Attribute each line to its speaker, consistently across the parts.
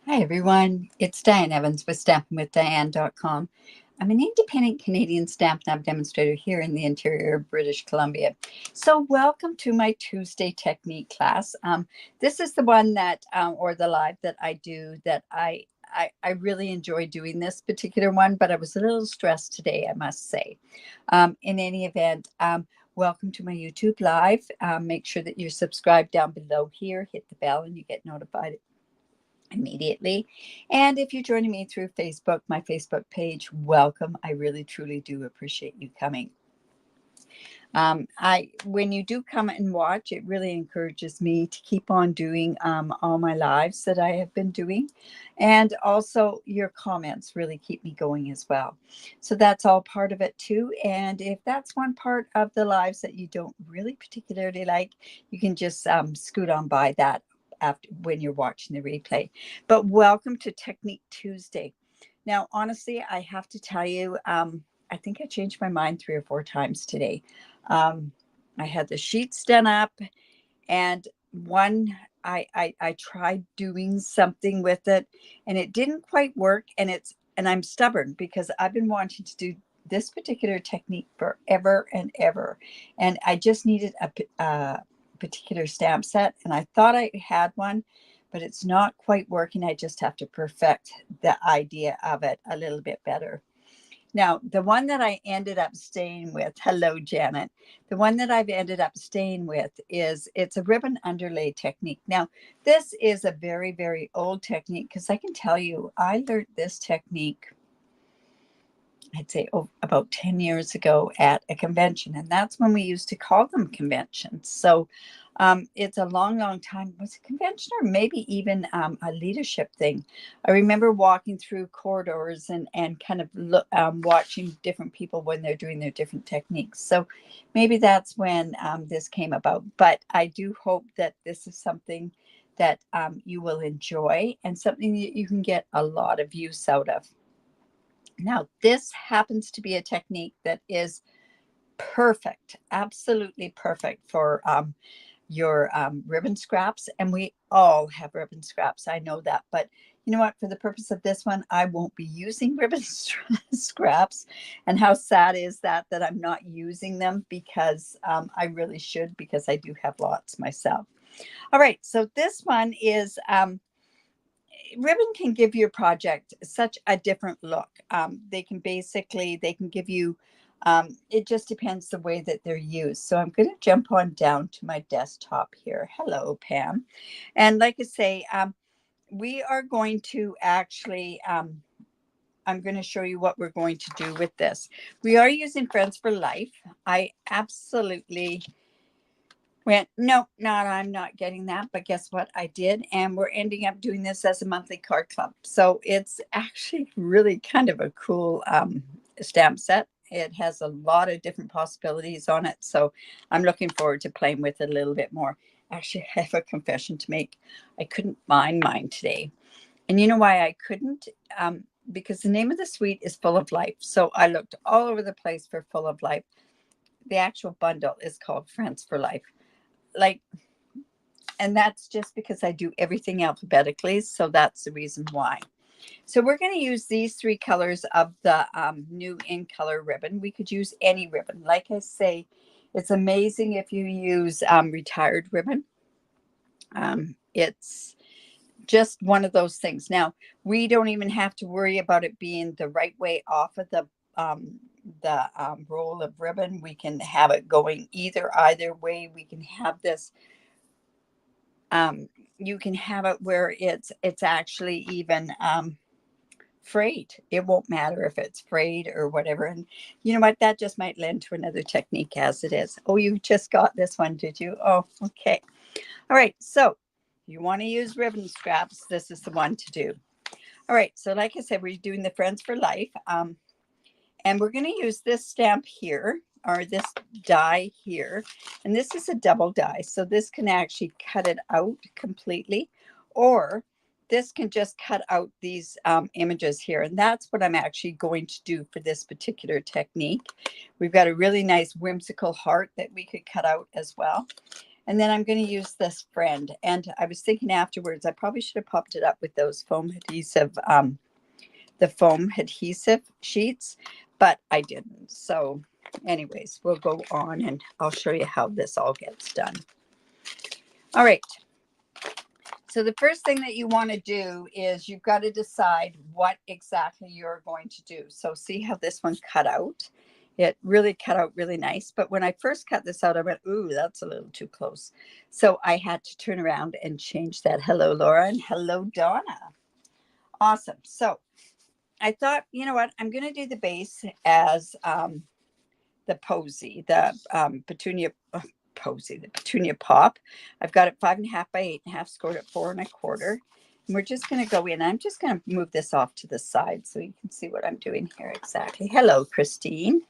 Speaker 1: Hi, everyone. It's Diane Evans with stampinwithdiane.com. I'm an independent Canadian Stampin' Up demonstrator here in the interior of British Columbia. So welcome to my Tuesday technique class. This is the one that, or the live that I do that I really enjoy doing this particular one, but I was a little stressed today, I must say. In any event, welcome to my YouTube live. Make sure that you're subscribed down below here. Hit the bell and you get notified immediately. And if you're joining me through Facebook, my Facebook page, welcome. I really, truly do appreciate you coming. When you do come and watch, it really encourages me to keep on doing all my lives that I have been doing. And also your comments really keep me going as well. So that's all part of it too. And if that's one part of the lives that you don't really particularly like, you can just scoot on by that after when you're watching the replay. But welcome to Technique Tuesday. Now, honestly, I have to tell you, I think I changed my mind 3 or 4 times today. I had the sheets done up, and one I tried doing something with it, and it didn't quite work. And I'm stubborn because I've been wanting to do this particular technique forever and ever, and I just needed a particular stamp set, and I thought I had one, but it's not quite working. I just have to perfect the idea of it a little bit better. Now, the one that I ended up staying with, hello, Janet. The one that I've ended up staying with it's a ribbon underlay technique. Now, this is a very, very old technique because I can tell you, I learned this technique, I'd say about 10 years ago at a convention. And that's when we used to call them conventions. So it's a long, long time. Was it convention or maybe even a leadership thing? I remember walking through corridors and kind of watching different people when they're doing their different techniques. So maybe that's when this came about. But I do hope that this is something that you will enjoy and something that you can get a lot of use out of. Now, this happens to be a technique that is perfect, absolutely perfect for your ribbon scraps. And we all have ribbon scraps. I know that. But you know what? For the purpose of this one, I won't be using ribbon scraps. And how sad is that I'm not using them because I really should, because I do have lots myself. All right. So this one is ribbon can give your project such a different look. They can give you, it just depends the way that they're used. So I'm going to jump on down to my desktop here. Hello, Pam. And like I say, we are going to actually, I'm going to show you what we're going to do with this. We are using Friends for Life. I absolutely went, no, I'm not getting that. But guess what? I did. And we're ending up doing this as a monthly card club. So it's actually really kind of a cool stamp set. It has a lot of different possibilities on it. So I'm looking forward to playing with it a little bit more. Actually, I have a confession to make. I couldn't find mine today. And you know why I couldn't? Because the name of the suite is Full of Life. So I looked all over the place for Full of Life. The actual bundle is called Friends for Life. Like, and that's just because I do everything alphabetically. So that's the reason why. So we're going to use these 3 colors of the new in color ribbon. We could use any ribbon. Like I say, it's amazing if you use retired ribbon. It's just one of those things. Now, we don't even have to worry about it being the right way off of the roll of ribbon. We can have it going either way. We can have this you can have it where it's actually even frayed. It won't matter if it's frayed or whatever. And you know what? That just might lend to another technique as it is. Oh, you just got this one, did you? Oh, okay. All right. So you want to use ribbon scraps. This is the one to do. All right. So like I said, we're doing the Friends for Life. And we're going to use this stamp here, or this die here. And this is a double die. So this can actually cut it out completely, or this can just cut out these images here. And that's what I'm actually going to do for this particular technique. We've got a really nice whimsical heart that we could cut out as well. And then I'm going to use this friend. And I was thinking afterwards, I probably should have popped it up with those foam adhesive, the foam adhesive sheets, but I didn't. So anyways, we'll go on and I'll show you how this all gets done. All right. So the first thing that you want to do is you've got to decide what exactly you're going to do. So see how this one cut out? It really cut out really nice. But when I first cut this out, I went, ooh, that's a little too close. So I had to turn around and change that. Hello, Laura, and hello, Donna. Awesome. So I thought, you know what? I'm going to do the base as the posy, the petunia posy, the petunia pop. I've got it 5.5 by 8.5, scored at 4 1/4. And we're just going to go in. I'm just going to move this off to the side so you can see what I'm doing here exactly. Hello, Christine.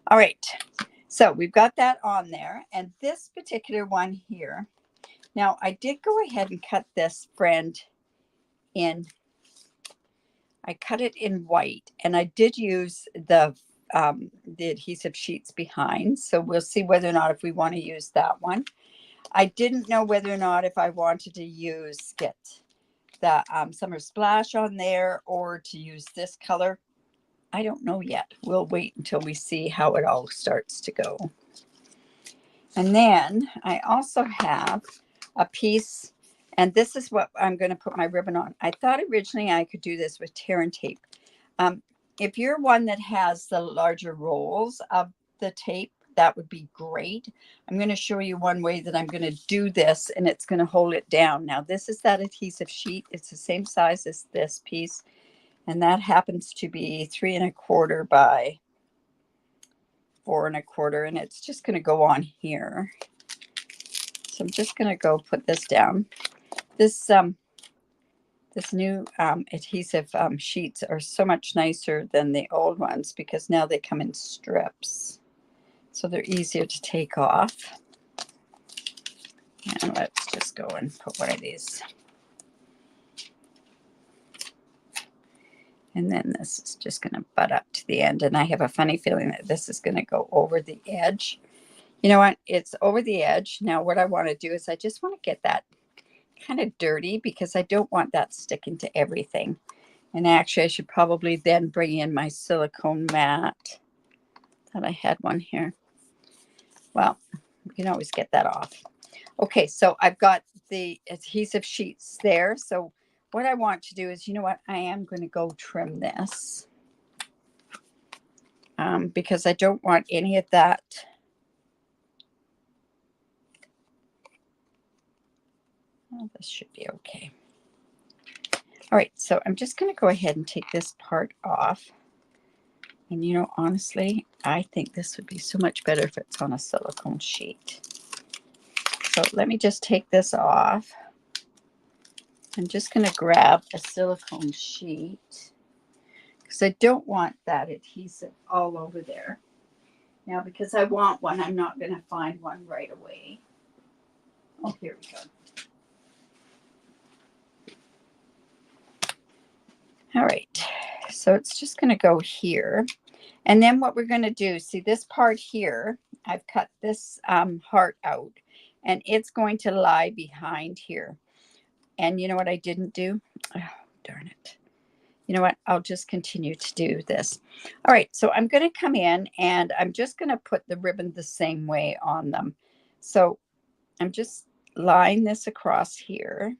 Speaker 1: All right. So we've got that on there. And this particular one here, now I did go ahead and cut this friend in. I cut it in white, and I did use the adhesive sheets behind. So we'll see whether or not if we want to use that one. I didn't know whether or not if I wanted to get the Summer Splash on there or to use this color. I don't know yet. We'll wait until we see how it all starts to go. And then I also have a piece, and this is what I'm going to put my ribbon on. I thought originally I could do this with tear and tape. If you're one that has the larger rolls of the tape, that would be great. I'm going to show you one way that I'm going to do this, and it's going to hold it down. Now, this is that adhesive sheet. It's the same size as this piece, and that happens to be 3 1/4 by 4 1/4, and it's just going to go on here. So I'm just going to go put this down. This new adhesive sheets are so much nicer than the old ones because now they come in strips. So they're easier to take off. And let's just go and put one of these. And then this is just going to butt up to the end. And I have a funny feeling that this is going to go over the edge. You know what? It's over the edge. Now what I want to do is I just want to get that kind of dirty because I don't want that sticking to everything. And actually I should probably then bring in my silicone mat. Thought I had one here. Well, you can always get that off. Okay, so I've got the adhesive sheets there. So what I want to do is, you know what, I am going to go trim this because I don't want any of that. Oh, this should be okay. All right, so I'm just going to go ahead and take this part off. And, you know, honestly, I think this would be so much better if it's on a silicone sheet. So let me just take this off. I'm just going to grab a silicone sheet because I don't want that adhesive all over there. Now, because I want one, I'm not going to find one right away. Oh, here we go. All right, so it's just going to go here. And then what we're going to do, see this part here, I've cut this heart out, and it's going to lie behind here. And you know what I didn't do? Oh, darn it. You know what? I'll just continue to do this. All right, so I'm going to come in, and I'm just going to put the ribbon the same way on them. So I'm just laying this across here.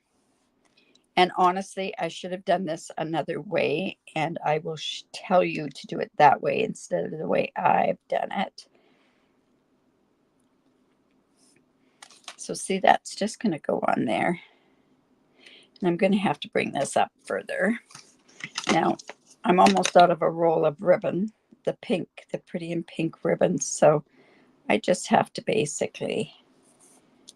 Speaker 1: And honestly, I should have done this another way, and I will tell you to do it that way instead of the way I've done it. So see, that's just going to go on there. And I'm going to have to bring this up further. Now, I'm almost out of a roll of ribbon, the pink, the pretty and pink ribbons. So I just have to basically,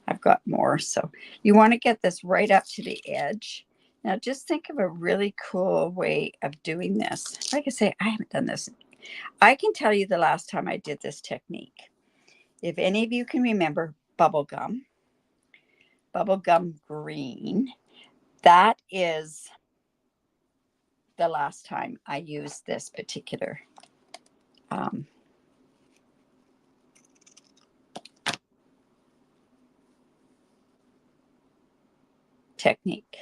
Speaker 1: I've got more. So you want to get this right up to the edge. Now, just think of a really cool way of doing this. Like I say, I haven't done this. I can tell you the last time I did this technique. If any of you can remember bubblegum green, that is the last time I used this particular technique.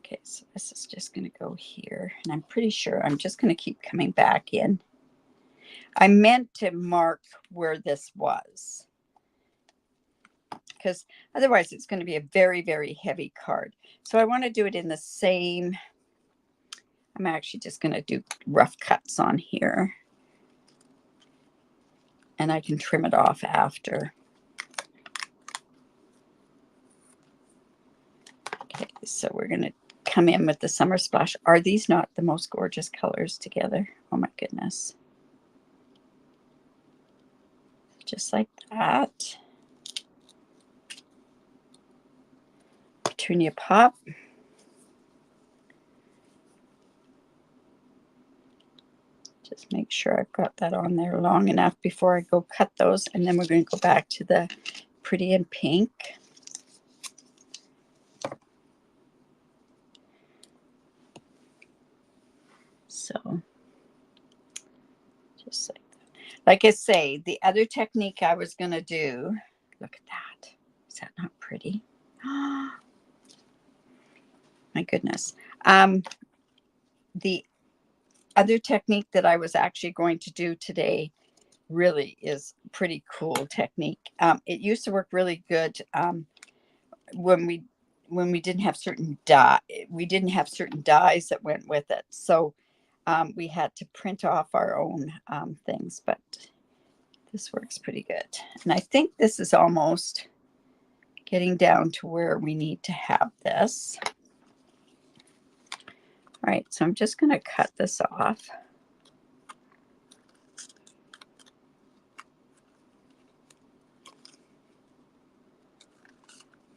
Speaker 1: Okay, so this is just going to go here, and I'm pretty sure I'm just going to keep coming back in. I meant to mark where this was, because otherwise it's going to be a very, very heavy card. So I want to do it in the same. I'm actually just going to do rough cuts on here, and I can trim it off after. Okay, so we're going to come in with the Summer Splash. Are these not the most gorgeous colors together? Oh my goodness. Just like that. Petunia Pop. Just make sure I've got that on there long enough before I go cut those. And then we're going to go back to the Pretty in Pink. So just like that. Like I say, the other technique I was going to do, look at that. Is that not pretty? My goodness. The other technique that I was actually going to do today really is pretty cool technique. It used to work really good when we didn't have certain dyes that went with it. So we had to print off our own things, but this works pretty good. And I think this is almost getting down to where we need to have this. All right, so I'm just going to cut this off.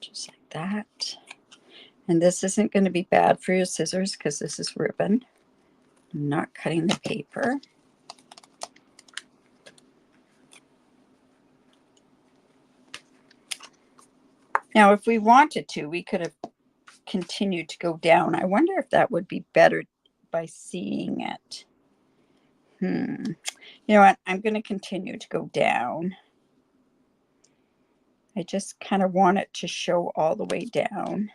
Speaker 1: Just like that. And this isn't going to be bad for your scissors because this is ribbon. I'm not cutting the paper. Now, if we wanted to, we could have continued to go down. I wonder if that would be better by seeing it. You know what? I'm going to continue to go down. I just kind of want it to show all the way down.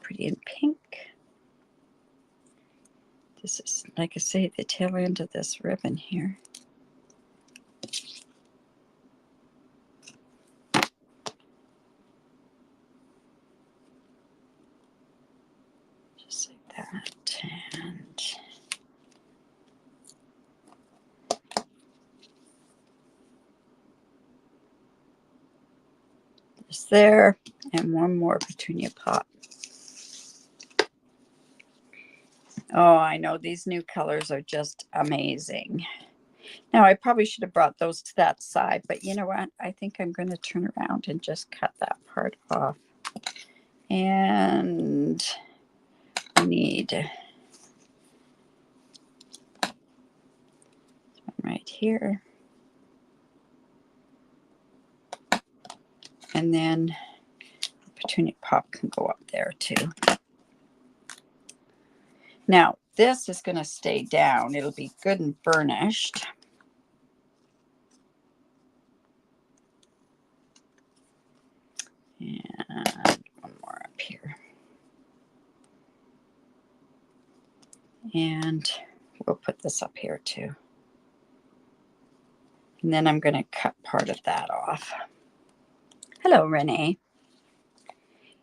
Speaker 1: Pretty in Pink. This is, like I say, the tail end of this ribbon here. Just like that. And just there. And one more Petunia Pop. Oh, I know these new colors are just amazing. Now, I probably should have brought those to that side, but you know what? I think I'm going to turn around and just cut that part off. And we need one right here. And then Petunia Pop can go up there too. Now, this is going to stay down. It'll be good and burnished. And one more up here. And we'll put this up here too. And then I'm going to cut part of that off. Hello, Renee.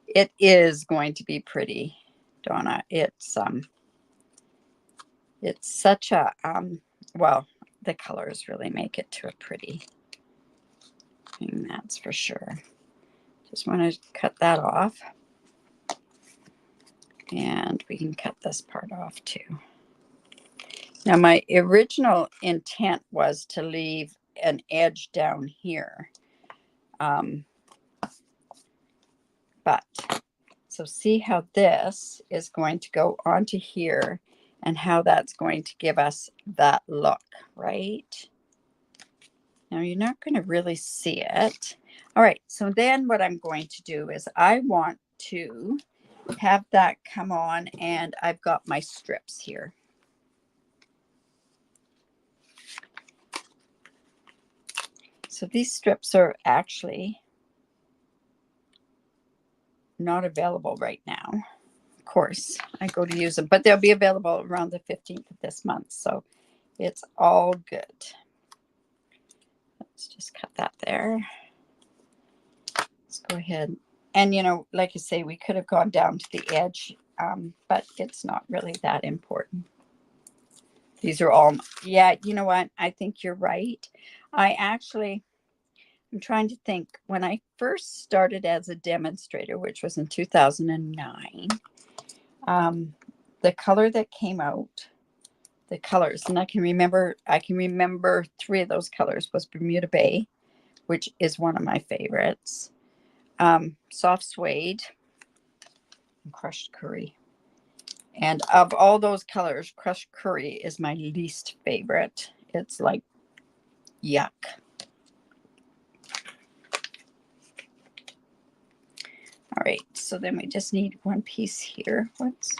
Speaker 1: It is going to be pretty, Donna. It's such a, well, the colors really make it to a pretty thing, that's for sure. Just want to cut that off. And we can cut this part off too. Now, my original intent was to leave an edge down here. But, so see how this is going to go onto here and how that's going to give us that look, right? Now, you're not going to really see it. All right, so then what I'm going to do is I want to have that come on, and I've got my strips here. So these strips are actually not available right now. Of course, I go to use them, but they'll be available around the 15th of this month. So it's all good. Let's just cut that there. Let's go ahead. And, you know, like I say, we could have gone down to the edge, but it's not really that important. These are all, yeah, you know what? I think you're right. I'm trying to think. When I first started as a demonstrator, which was in 2009, the color that came out, the colors, and I can remember 3 of those colors was Bermuda Bay, which is one of my favorites. Soft suede and crushed curry. And of all those colors, crushed curry is my least favorite. It's like yuck. All right, so then we just need one piece here. Whoops.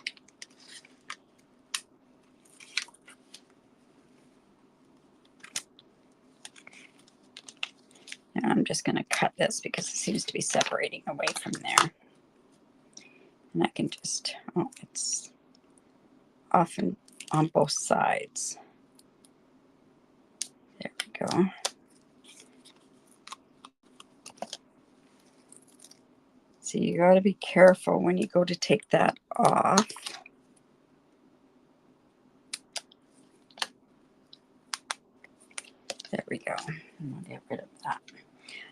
Speaker 1: And I'm just going to cut this because it seems to be separating away from there. And I can just, oh, it's often on both sides. There we go. So you got to be careful when you go to take that off. There we go. And I'll get rid of that.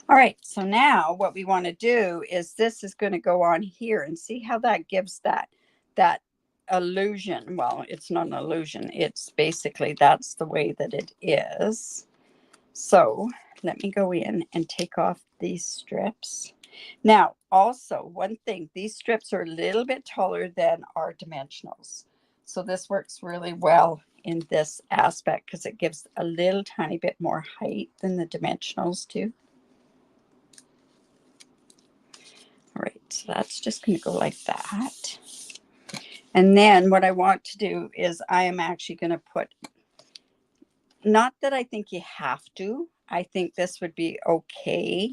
Speaker 1: All right, so now what we want to do is this is going to go on here, and see how that gives that illusion. Well, it's not an illusion. It's basically that's the way that it is. So let me go in and take off these strips. Now, also one thing, these strips are a little bit taller than our dimensionals. So this works really well in this aspect because it gives a little tiny bit more height than the dimensionals do. All right, so that's just going to go like that. And then what I want to do is I am actually going to put, not that I think you have to, I think this would be okay,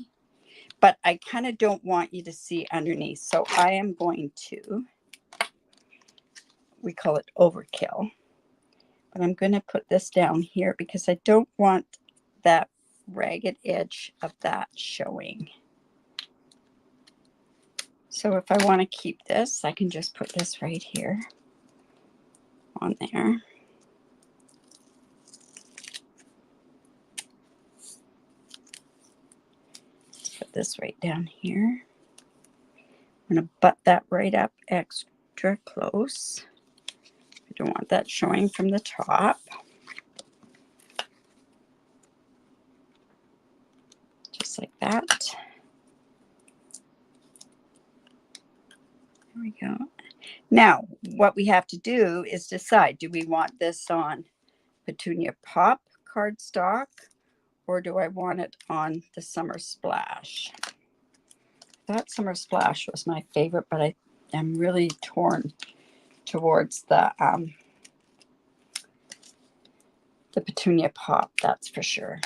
Speaker 1: but I kind of don't want you to see underneath. So I am going to, we call it overkill, but I'm going to put this down here because I don't want that ragged edge of that showing. So if I want to keep this, I can just put this right here on there. Let's put this right down here. I'm going to butt that right up extra close. I don't want that showing from the top. Just like that. There we go. Now, what we have to do is decide, do we want this on Petunia Pop cardstock, or do I want it on the Summer Splash? I thought Summer Splash was my favorite, but I'm really torn towards the Petunia Pop, that's for sure.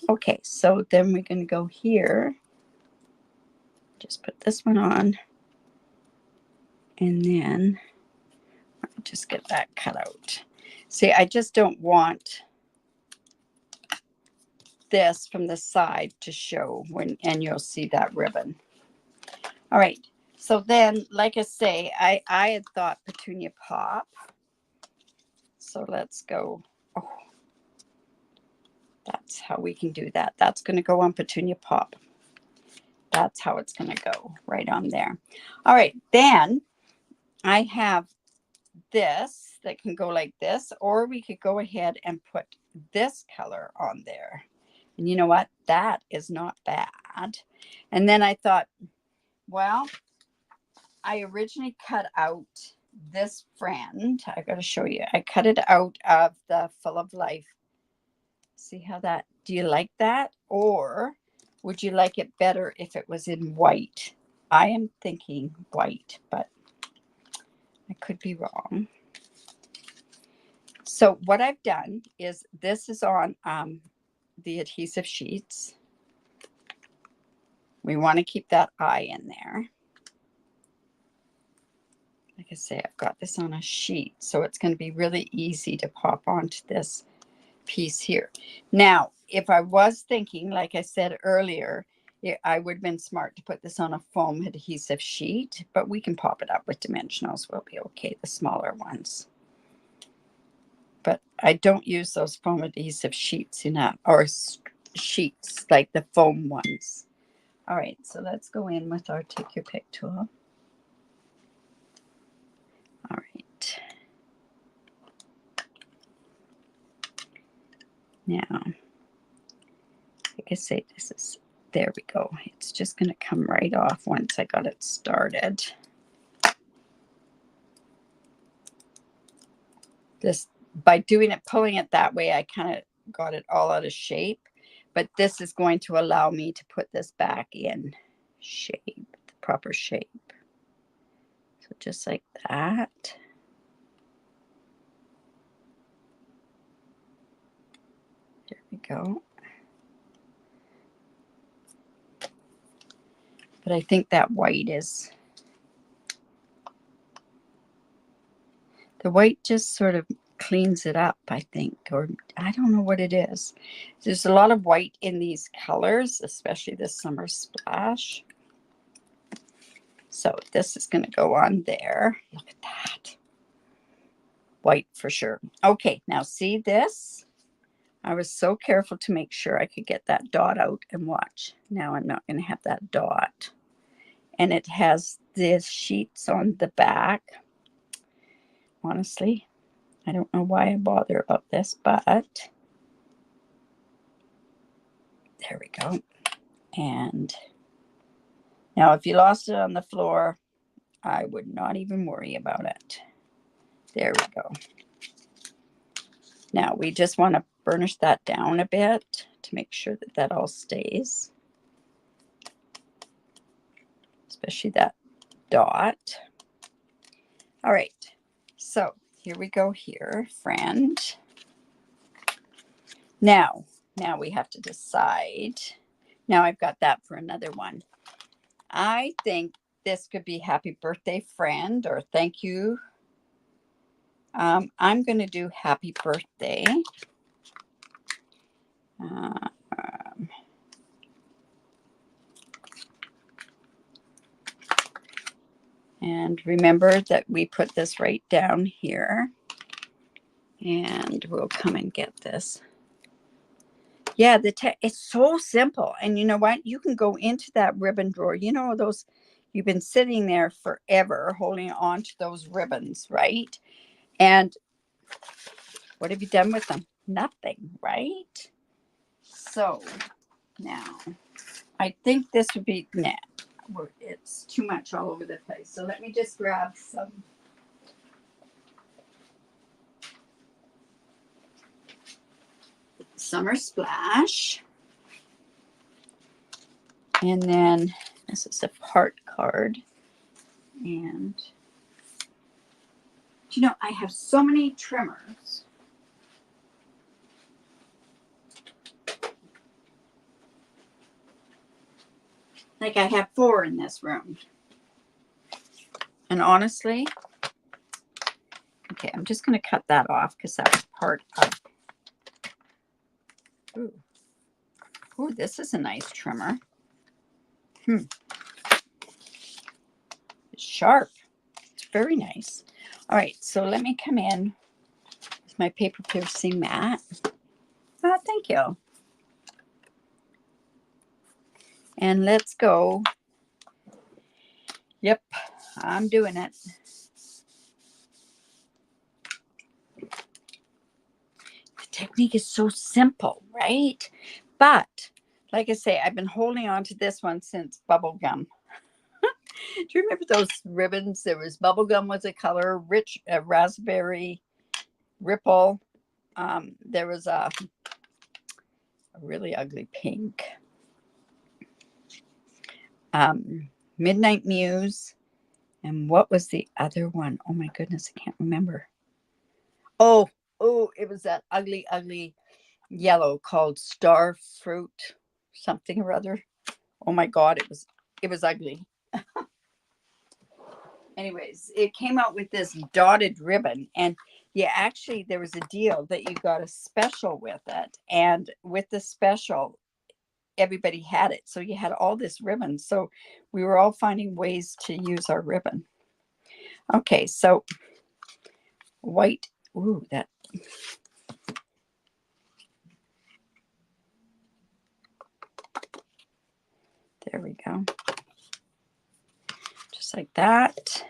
Speaker 1: Okay, so then we're going to go here. Just put this one on. And then I'll just get that cut out. See, I just don't want this from the side to show and you'll see that ribbon. All right, so then, like I say, I had thought Petunia Pop. So let's go. Oh, that's how we can do that. That's going to go on Petunia Pop. That's how it's going to go, right on there. All right, then I have this that can go like this, or we could go ahead and put this color on there. And you know what? That is not bad. And then I thought, well, I originally cut out this friend. I got to show you. I cut it out of the Full of Life. See how that, do you like that? Or would you like it better if it was in white? I am thinking white, but I could be wrong. So what I've done is this is on the adhesive sheets. We want to keep that eye in there. like I say, I've got this on a sheet, so it's going to be really easy to pop onto this piece here. Now, if I was thinking, like I said earlier, I would have been smart to put this on a foam adhesive sheet, but we can pop it up with dimensionals. We'll be okay, the smaller ones. But I don't use those foam adhesive sheets enough, or sheets like the foam ones. All right, so let's go in with our Take Your Pick tool. All right. Now, like I say, this is, there we go. It's just going to come right off once I got it started. This, by doing it, pulling it that way, I kind of got it all out of shape. But this is going to allow me to put this back in shape, the proper shape. So just like that. There we go. But I think that white is, the white just sort of cleans it up, I think, or I don't know what it is. There's a lot of white in these colors, especially this Summer Splash. So this is going to go on there. Look at that. White for sure. Okay, now see this? I was so careful to make sure I could get that dot out, and watch. Now I'm not going to have that dot. And it has these sheets on the back. Honestly, I don't know why I bother about this, but there we go. And now if you lost it on the floor, I would not even worry about it. There we go. Now we just want to burnish that down a bit to make sure that that all stays. Especially that dot. All right. So here we go here, friend. Now we have to decide. Now I've got that for another one. I think this could be happy birthday, friend, or thank you. I'm going to do happy birthday. And remember that we put this right down here. And we'll come and get this. Yeah, it's so simple. And you know what? You can go into that ribbon drawer. You know those, you've been sitting there forever holding on to those ribbons, right? And what have you done with them? Nothing, right? So now I think this would be, nah, it's too much all over the place. So let me just grab some Summer Splash. And then this is a part card. And you know, I have so many trimmers. Like I have 4 in this room. And honestly, okay, I'm just going to cut that off because that was part of. Ooh. Ooh, this is a nice trimmer. It's sharp. It's very nice. All right, so let me come in with my paper piercing mat. Oh, thank you. And let's go. Yep, I'm doing it. The technique is so simple, right? But like I say, I've been holding on to this one since bubble gum. Do you remember those ribbons? There was bubble gum was a color, rich raspberry, ripple. There was a really ugly pink. Midnight Muse. And what was the other one? Oh my goodness, I can't remember. Oh, it was that ugly, ugly yellow called Star Fruit something or other. Oh my God, it was ugly. anyways, it came out with this dotted ribbon, and yeah, actually there was a deal that you got a special with it, and with the special everybody had it, so you had all this ribbon, so we were all finding ways to use our ribbon. Okay, so white, ooh, that, there we go, just like that.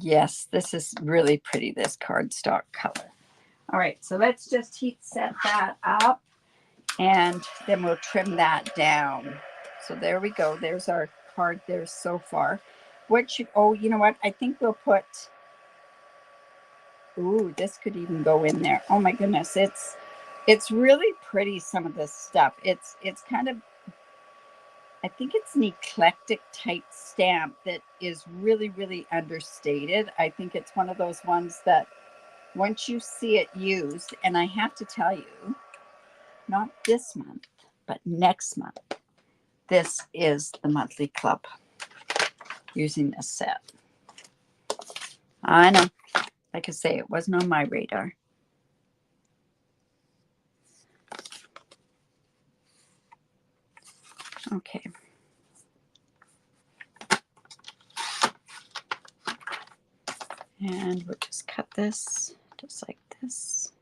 Speaker 1: Yes, this is really pretty, this cardstock color. All right, so let's just heat set that up, and then we'll trim that down. So there we go. There's our card there so far. What should, oh, you know what? I think we'll put, ooh, this could even go in there. Oh my goodness, it's really pretty, some of this stuff. It's kind of, I think it's an eclectic type stamp that is really, really understated. I think it's one of those ones that once you see it used, and I have to tell you, not this month, but next month, this is the monthly club using this set. I know, like I say, it wasn't on my radar. Okay. And we'll just cut this just like this.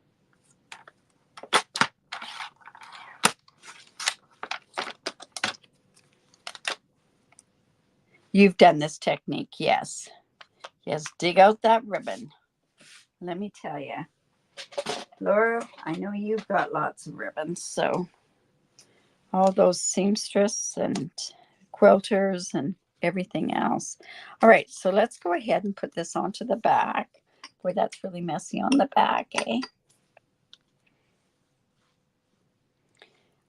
Speaker 1: You've done this technique, yes. Yes, dig out that ribbon. Let me tell you, Laura, I know you've got lots of ribbons, so all those seamstress and quilters and everything else. All right, so let's go ahead and put this onto the back. Boy, that's really messy on the back, eh?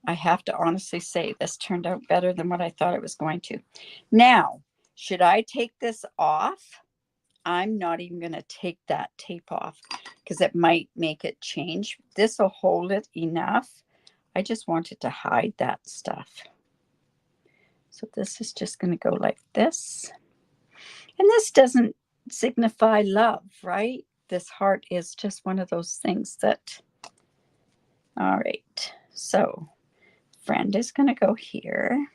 Speaker 1: I have to honestly say this turned out better than what I thought it was going to. Now, should I take this off? I'm not even going to take that tape off because it might make it change. This will hold it enough. I just wanted to hide that stuff. So this is just going to go like this. And this doesn't signify love, right? This heart is just one of those things that, all right. So friend is going to go here.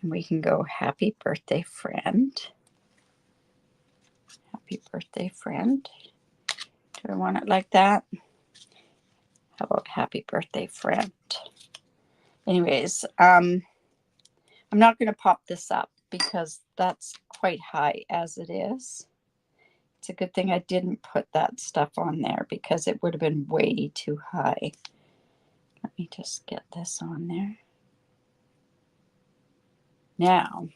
Speaker 1: And we can go happy birthday, friend. Happy birthday, friend. Do I want it like that? How about happy birthday, friend? Anyways, I'm not going to pop this up because that's quite high as it is. It's a good thing I didn't put that stuff on there because it would have been way too high. Let me just get this on there. Now,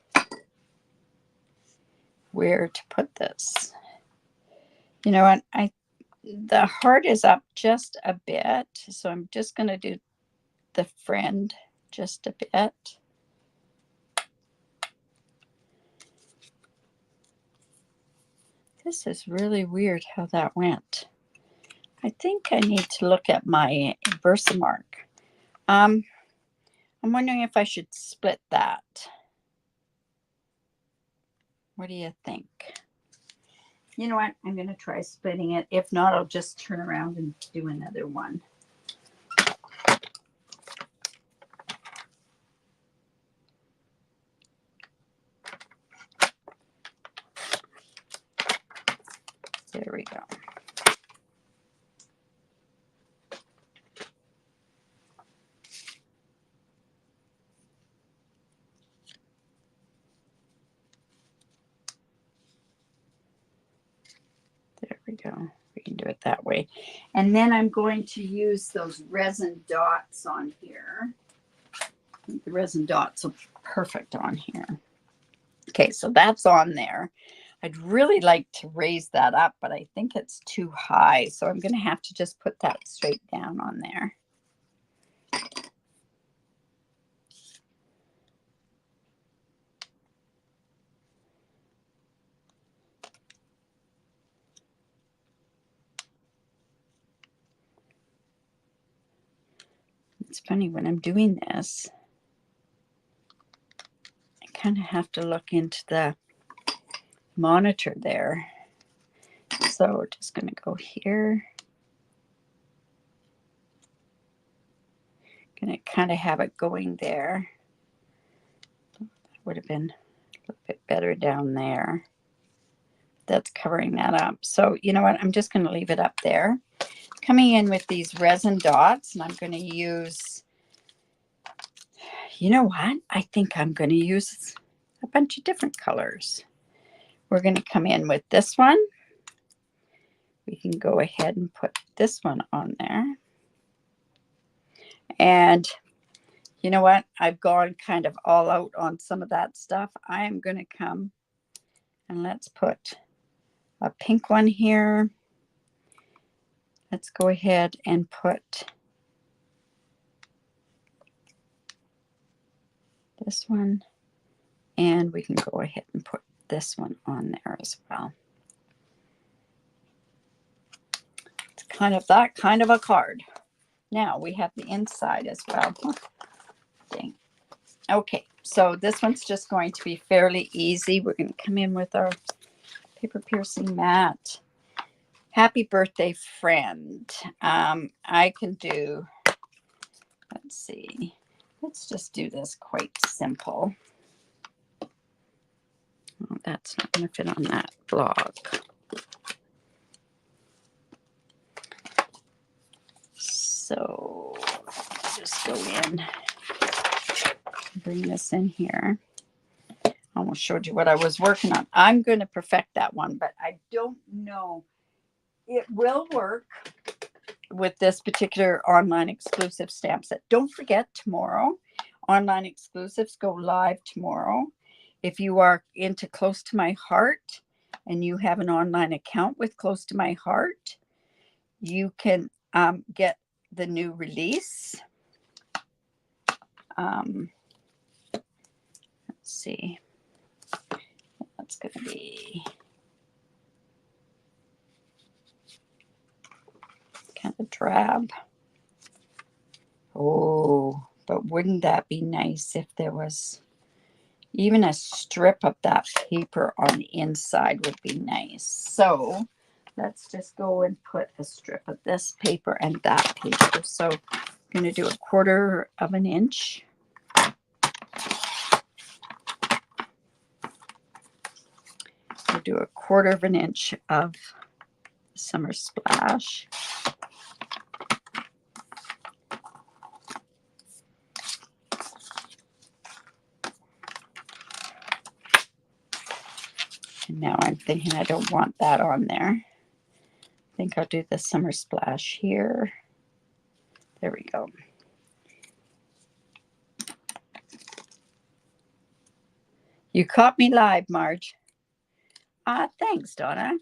Speaker 1: where to put this? You know what? The heart is up just a bit, so I'm just going to do the friend just a bit. This is really weird how that went. I think I need to look at my Versamark. I'm wondering if I should split that. What do you think? You know what? I'm going to try splitting it. If not, I'll just turn around and do another one. There we go. There we go. We can do it that way. And then I'm going to use those resin dots on here. I think the resin dots are perfect on here. Okay, so that's on there. I'd really like to raise that up, but I think it's too high. So I'm going to have to just put that straight down on there. It's funny when I'm doing this, I kind of have to look into the monitor there. So we're just going to go here. Going to kind of have it going there. That would have been a little bit better down there. That's covering that up. So you know what? I'm just going to leave it up there. Coming in with these resin dots, and I'm going to use, you know what? I think I'm going to use a bunch of different colors. We're going to come in with this one. We can go ahead and put this one on there. And you know what? I've gone kind of all out on some of that stuff. I am going to come and let's put a pink one here. Let's go ahead and put this one. And we can go ahead and put this one on there as well. It's kind of that kind of a card. Now we have the inside as well. Dang. Okay, so this one's just going to be fairly easy. We're going to come in with our paper piercing mat. Happy birthday, friend. I can do, let's see, let's just do this quite simple. Oh, that's not going to fit on that block. So just go in, bring this in here. I almost showed you what I was working on. I'm going to perfect that one, but I don't know. It will work with this particular online exclusive stamp set. Don't forget tomorrow, online exclusives go live tomorrow. If you are into Close to My Heart and you have an online account with Close to My Heart, you can get the new release. Let's see. That's going to be kind of drab. Oh, but wouldn't that be nice if there was even a strip of that paper on the inside would be nice. So let's just go and put a strip of this paper and that paper. So I'm going to do 1/4 of an inch. We'll do 1/4 of an inch of Summer Splash. And now I'm thinking I don't want that on there. I think I'll do the Summer Splash here. There we go. You caught me live, Marge. Thanks, Donna.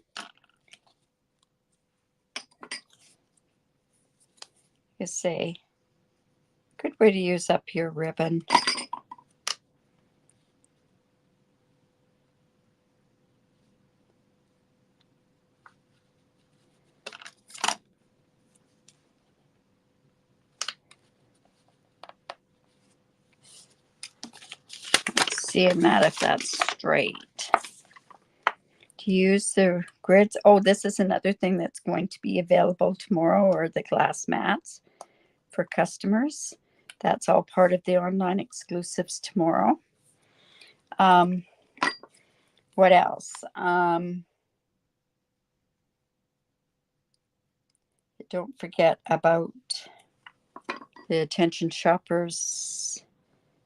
Speaker 1: You say, good way to use up your ribbon. Seeing that if that's straight. To use the grids. Oh, this is another thing that's going to be available tomorrow, or the glass mats for customers. That's all part of the online exclusives tomorrow. What else? Don't forget about the Attention Shoppers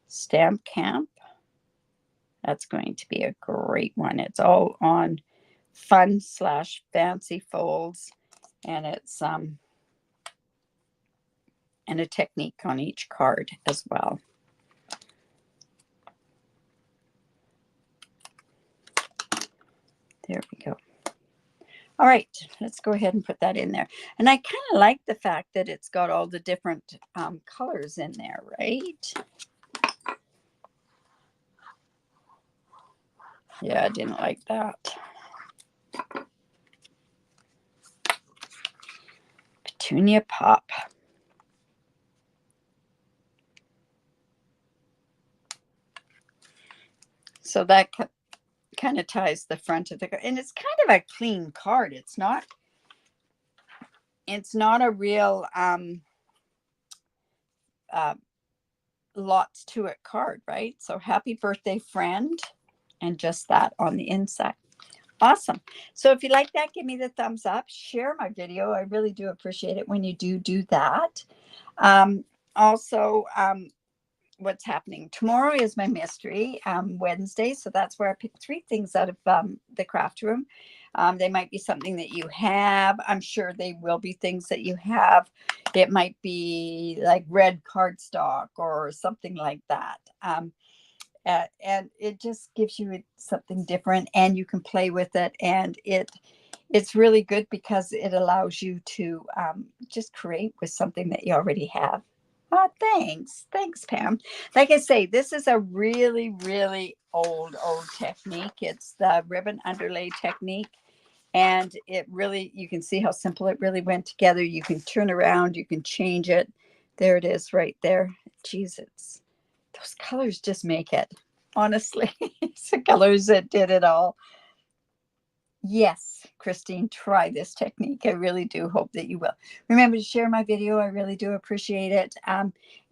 Speaker 1: Stamp Camp. That's going to be a great one. It's all on fun/fancy folds, and it's and a technique on each card as well. There we go. All right, let's go ahead and put that in there. And I kind of like the fact that it's got all the different colors in there, right? Yeah, I didn't like that. Petunia Pop. So that kind of ties the front of the card. And it's kind of a clean card. It's not a real lots to it card, right? So happy birthday, friend. And just that on the inside. Awesome. So if you like that, give me the thumbs up. Share my video. I really do appreciate it when you do that. Also, what's happening tomorrow is my mystery Wednesday. So that's where I pick 3 things out of the craft room. They might be something that you have. I'm sure they will be things that you have. It might be like red cardstock or something like that. And it just gives you something different, and you can play with it, and it's really good because it allows you to just create with something that you already have. Oh, thanks, Pam. Like I say, this is a really, really old technique. It's the ribbon underlay technique, and it really, you can see how simple it really went together. You can turn around, you can change it. There it is right there. Jesus. Those colors just make it. Honestly, it's the colors that did it all. Yes, Christine, try this technique. I really do hope that you will. Remember to share my video. I really do appreciate it.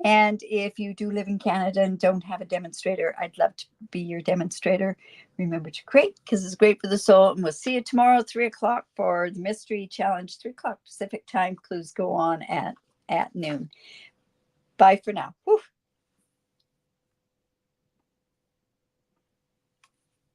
Speaker 1: And if you do live in Canada and don't have a demonstrator, I'd love to be your demonstrator. Remember to create, because it's great for the soul. And we'll see you tomorrow, 3 o'clock for the mystery challenge, 3 o'clock Pacific time. Clues go on at noon. Bye for now. Whew.